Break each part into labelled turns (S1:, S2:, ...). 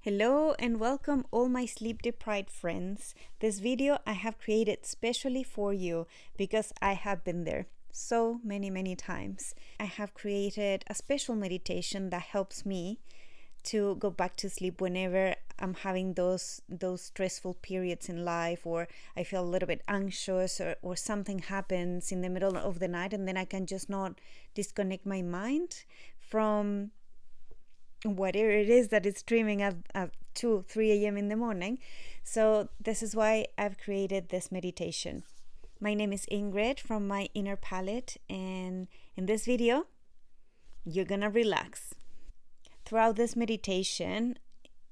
S1: Hello and welcome all my sleep deprived friends. This video I have created specially for you because I have been there so many times. I have created a special meditation that helps me to go back to sleep whenever I'm having those stressful periods in life, or I feel a little bit anxious, or something happens in the middle of the night and then I can just not disconnect my mind from whatever it is that is streaming at 2 3 a.m. in the morning. So this is why I've created this meditation. My name is Ingrid from My Inner Palette, and in this video you're gonna relax. Throughout this meditation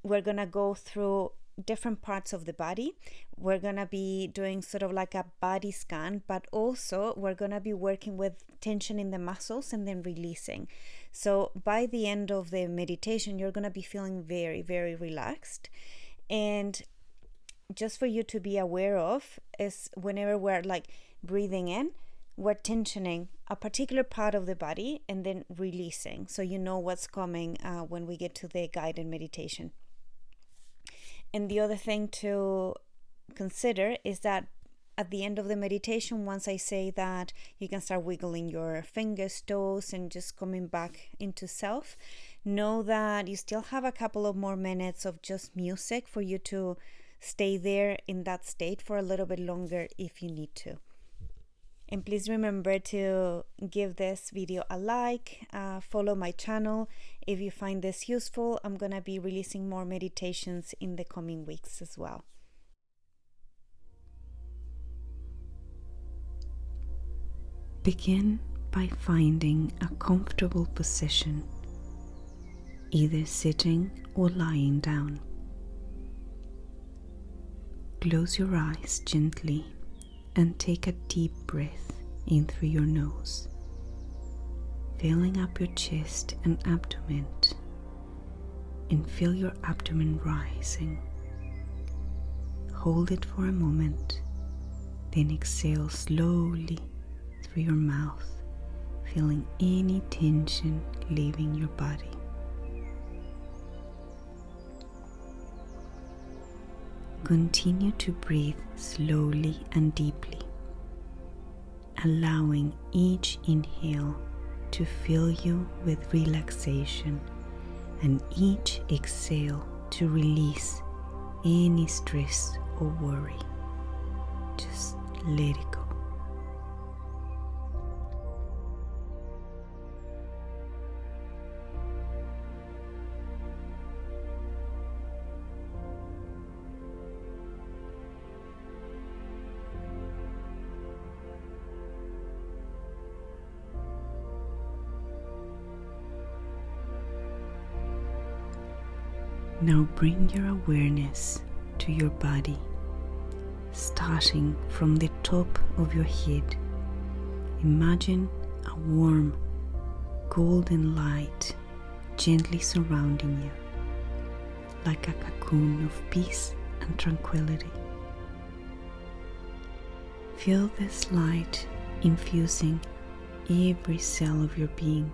S1: we're gonna go through different parts of the body. We're gonna be doing sort of like a body scan, but also we're gonna be working with tension in the muscles and then releasing. So by the end of the meditation you're gonna be feeling very relaxed. And just for you to be aware of is whenever we're like breathing in, we're tensioning a particular part of the body and then releasing, so you know what's coming when we get to the guided meditation. And the other thing to consider is that at the end of the meditation, once I say that, you can start wiggling your fingers, toes, and just coming back into self. Know that you still have a couple of more minutes of just music for you to stay there in that state for a little bit longer if you need to. And please remember to give this video a like, follow my channel if you find this useful. I'm gonna be releasing more meditations in the coming weeks as well.
S2: Begin by finding a comfortable position, either sitting or lying down. Close your eyes gently and take a deep breath in through your nose, filling up your chest and abdomen, and feel your abdomen rising. Hold it for a moment, then exhale slowly through your mouth, feeling any tension leaving your body. Continue to breathe slowly and deeply, allowing each inhale to fill you with relaxation and each exhale to release any stress or worry. Just let it go. Now bring your awareness to your body, starting from the top of your head. Imagine a warm, golden light gently surrounding you, like a cocoon of peace and tranquility. Feel this light infusing every cell of your being,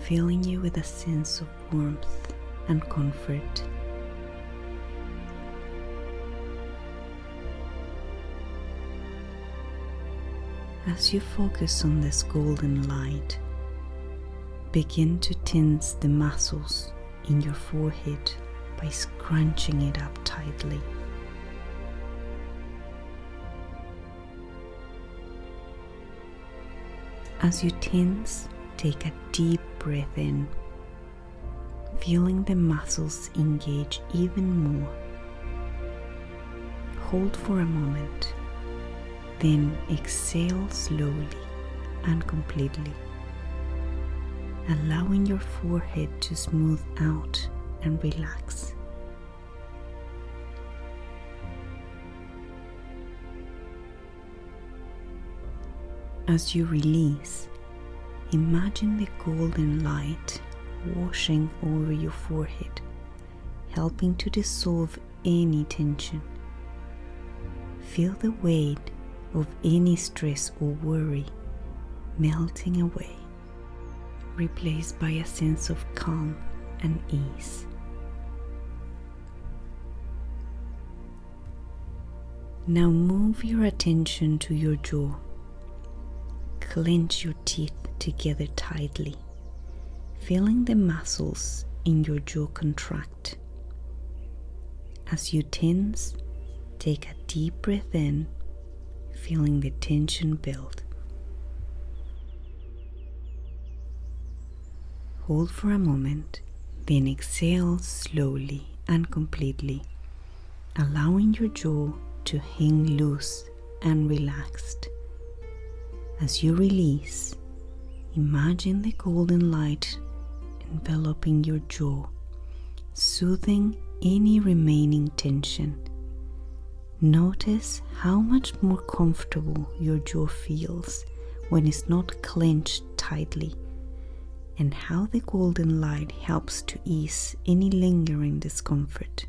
S2: filling you with a sense of warmth and comfort. As you focus on this golden light, begin to tense the muscles in your forehead by scrunching it up tightly. As you tense, take a deep breath in, feeling the muscles engage even more. Hold for a moment, then exhale slowly and completely, allowing your forehead to smooth out and relax. As you release, imagine the golden light washing over your forehead, helping to dissolve any tension. Feel the weight of any stress or worry melting away, replaced by a sense of calm and ease. Now move your attention to your jaw. Clench your teeth together tightly, feeling the muscles in your jaw contract. As you tense, take a deep breath in, feeling the tension build. Hold for a moment, then exhale slowly and completely, allowing your jaw to hang loose and relaxed. As you release, imagine the golden light enveloping your jaw, soothing any remaining tension. Notice how much more comfortable your jaw feels when it's not clenched tightly, and how the golden light helps to ease any lingering discomfort.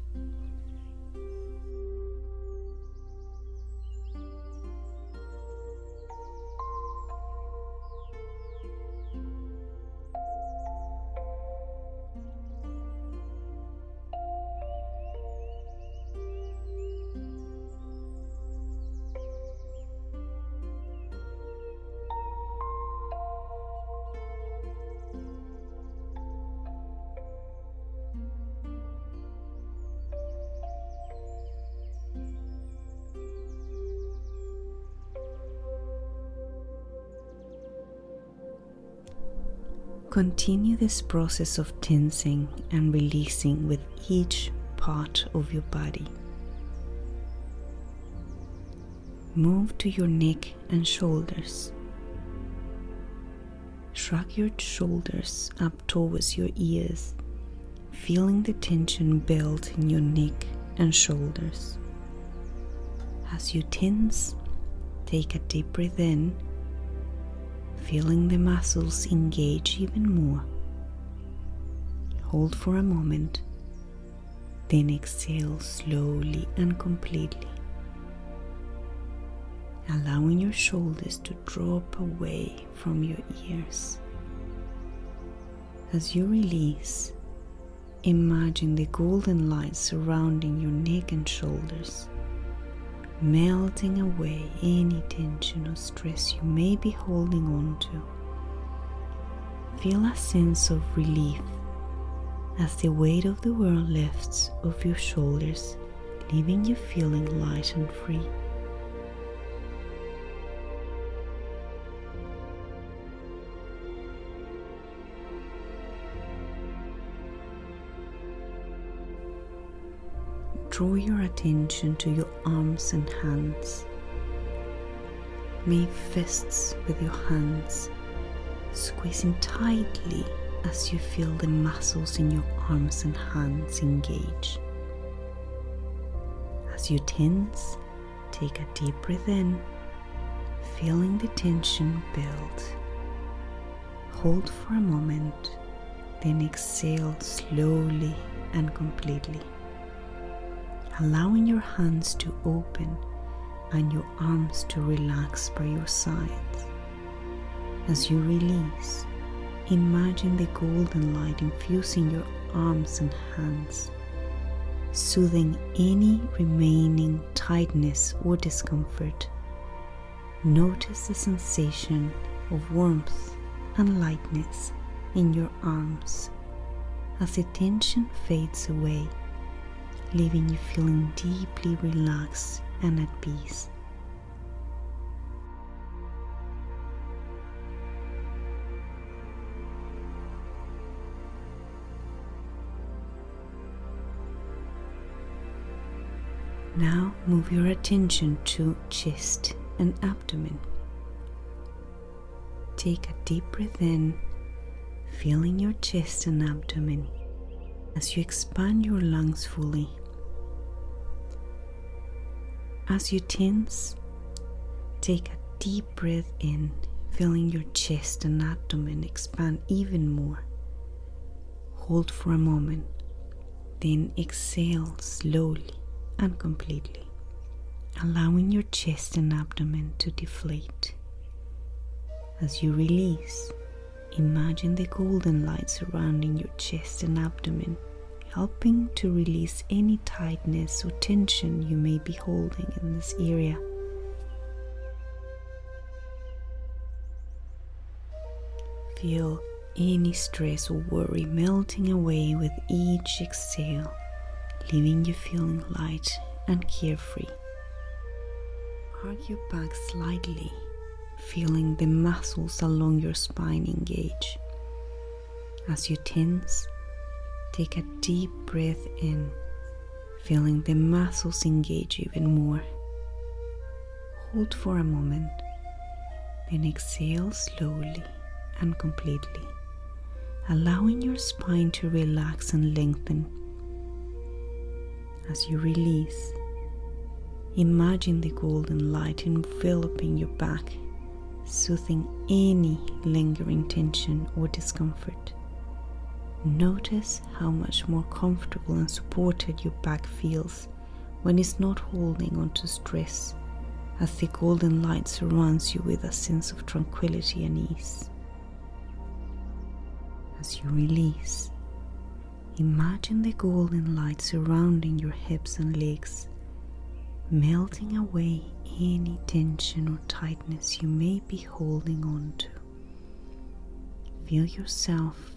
S2: Continue this process of tensing and releasing with each part of your body. Move to your neck and shoulders. Shrug your shoulders up towards your ears, feeling the tension build in your neck and shoulders. As you tense, take a deep breath in, feeling the muscles engage even more. Hold for a moment, then exhale slowly and completely, allowing your shoulders to drop away from your ears. As you release, imagine the golden light surrounding your neck and shoulders, melting away any tension or stress you may be holding on to. Feel a sense of relief as the weight of the world lifts off your shoulders, leaving you feeling light and free. Draw your attention to your arms and hands. Make fists with your hands, squeezing tightly as you feel the muscles in your arms and hands engage. As you tense, take a deep breath in, feeling the tension build. Hold for a moment, then exhale slowly and completely, allowing your hands to open and your arms to relax by your sides. As you release, imagine the golden light infusing your arms and hands, soothing any remaining tightness or discomfort. Notice the sensation of warmth and lightness in your arms as the tension fades away, leaving you feeling deeply relaxed and at peace. Now move your attention to chest and abdomen. Take a deep breath in, feeling your chest and abdomen as you expand your lungs fully. As you tense, take a deep breath in, feeling your chest and abdomen expand even more. Hold for a moment, then exhale slowly and completely, allowing your chest and abdomen to deflate. As you release, imagine the golden light surrounding your chest and abdomen, helping to release any tightness or tension you may be holding in this area. Feel any stress or worry melting away with each exhale, leaving you feeling light and carefree. Arch your back slightly, feeling the muscles along your spine engage. As you tense, take a deep breath in, feeling the muscles engage even more. Hold for a moment, then exhale slowly and completely, allowing your spine to relax and lengthen. As you release, imagine the golden light enveloping your back, soothing any lingering tension or discomfort. Notice how much more comfortable and supported your back feels when it's not holding on to stress, as the golden light surrounds you with a sense of tranquility and ease. As you release, imagine the golden light surrounding your hips and legs, melting away any tension or tightness you may be holding on to. Feel yourself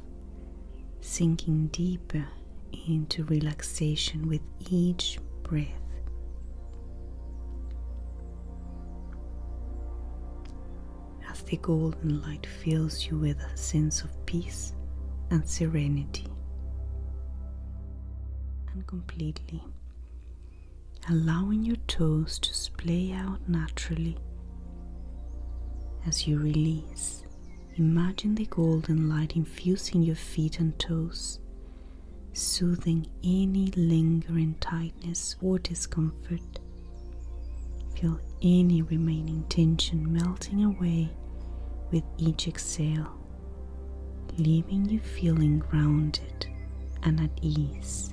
S2: sinking deeper into relaxation with each breath. As the golden light fills you with a sense of peace and serenity, and completely allowing your toes to splay out naturally. As you release, imagine the golden light infusing your feet and toes, soothing any lingering tightness or discomfort. Feel any remaining tension melting away with each exhale, leaving you feeling grounded and at ease.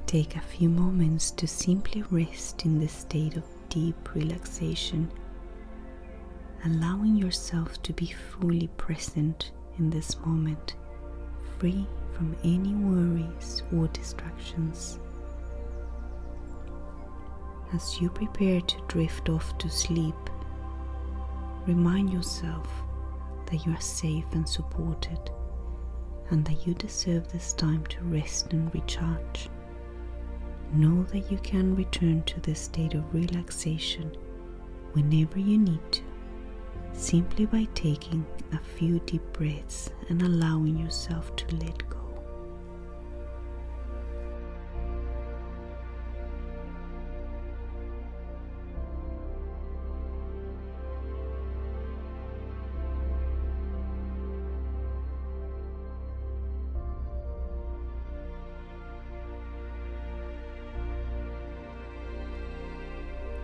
S2: Take a few moments to simply rest in this state of deep relaxation, allowing yourself to be fully present in this moment, free from any worries or distractions. As you prepare to drift off to sleep, remind yourself that you are safe and supported, and that you deserve this time to rest and recharge. Know that you can return to this state of relaxation whenever you need to, simply by taking a few deep breaths and allowing yourself to let go.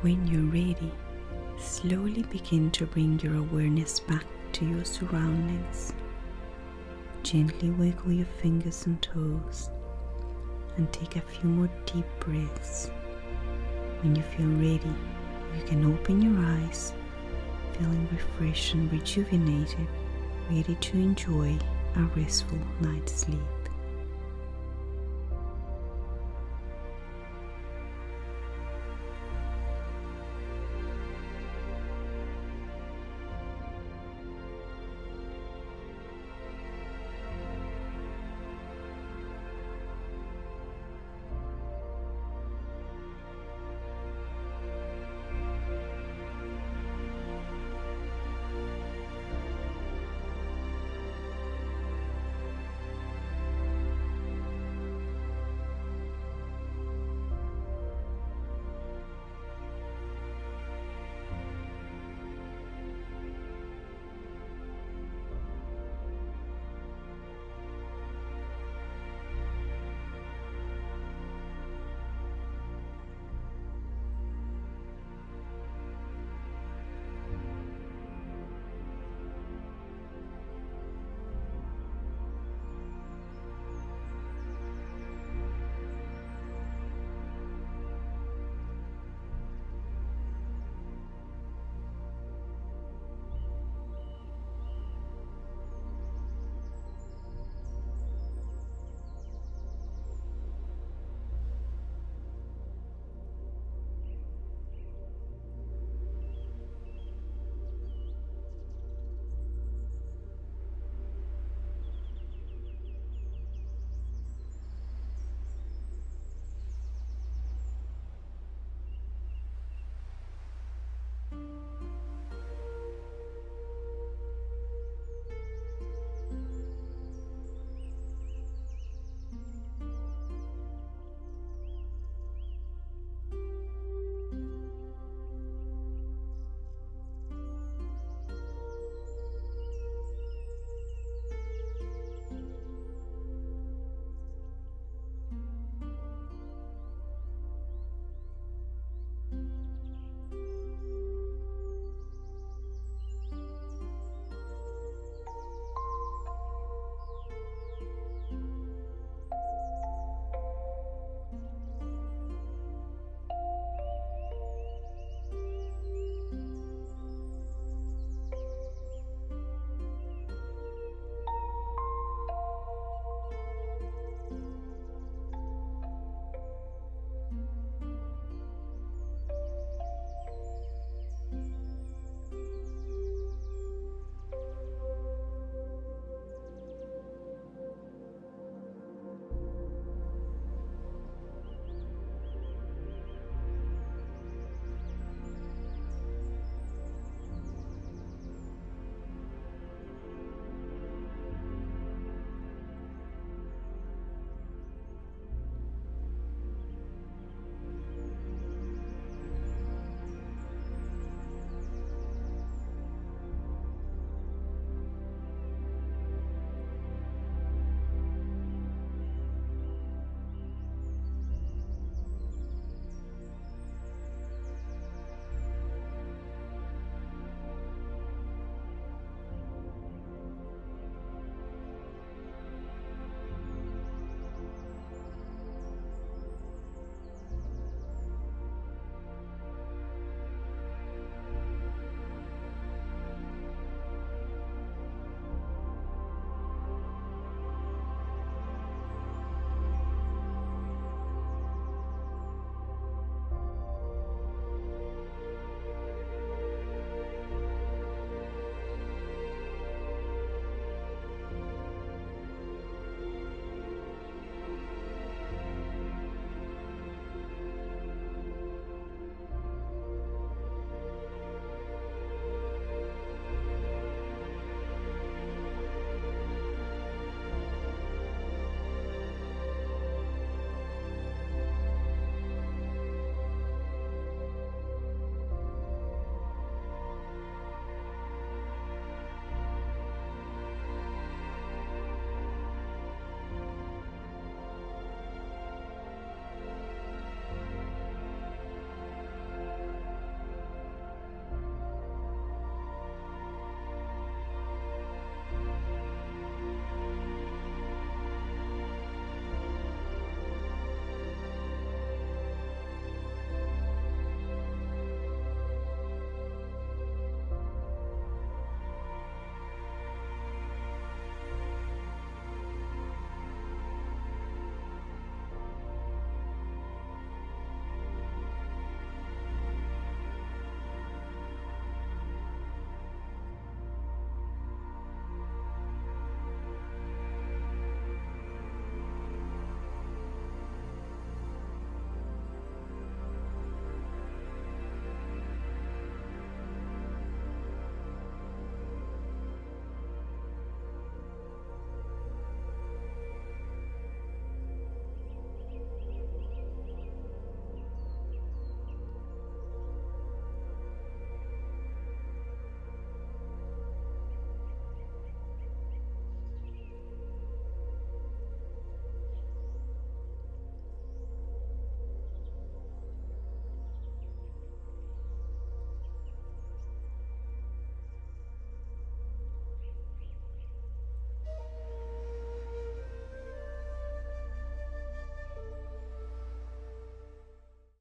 S2: When you're ready, slowly begin to bring your awareness back to your surroundings. Gently wiggle your fingers and toes and take a few more deep breaths. When you feel ready, you can open your eyes, feeling refreshed and rejuvenated, ready to enjoy a restful night's sleep.